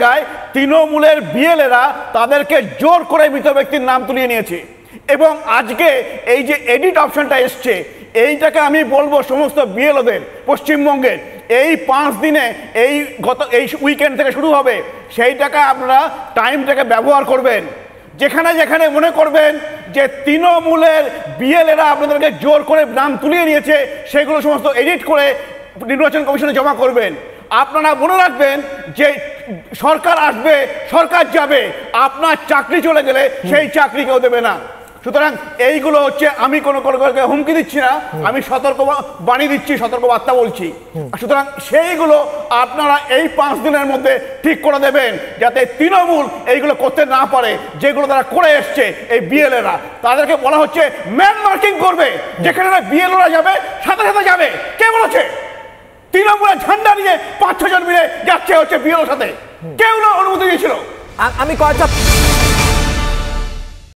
জায়গায় তৃণমূলের বিএলএরা তাদেরকে জোর করে মৃত ব্যক্তির নাম তুলিয়ে নিয়েছে। এবং আজকে এই যে এডিট অপশনটা এসছে, এইটাকে আমি বলবো সমস্ত বিএলওদের পশ্চিমবঙ্গের, এই 5 দিনে এই উইকেন্ড থেকে শুরু হবে, সেইটাকে আপনারা টাইমটাকে ব্যবহার করবেন। যেখানে যেখানে মনে করবেন যে তৃণমূলের বিএলএরা আপনাদেরকে জোর করে নাম তুলিয়ে নিয়েছে, সেগুলো সমস্ত এডিট করে নির্বাচন কমিশনে জমা করবেন। আপনারা মনে রাখবেন যে সরকার আসবে, সরকার যাবে, আপনার চাকরি চলে গেলে সেই চাকরি কেউ দেবে না। সুতরাং এইগুলো হচ্ছে, আমি কোনো হুমকি দিচ্ছি না, আমি সতর্ক বাণী দিচ্ছি, সতর্ক বার্তা বলছি। সুতরাং সেইগুলো আপনারা এই 5 দিনের মধ্যে ঠিক করে দেবেন, যাতে তৃণমূল এইগুলো করতে না পারে। যেগুলো তারা করে এসছে এই বিএলএরা, তাদেরকে বলা হচ্ছে ম্যান মার্কিং করবে। যেখানে বিএলওরা যাবে সাথে সাথে যাবে। কে বলেছে? তৃণমূলের ঝান্ডা নিয়ে 5-6 জন মিলে যাচ্ছে হচ্ছে বিএলওর সাথে। কেউ না অনুমতি দিয়েছিল। আমি কয়েকটা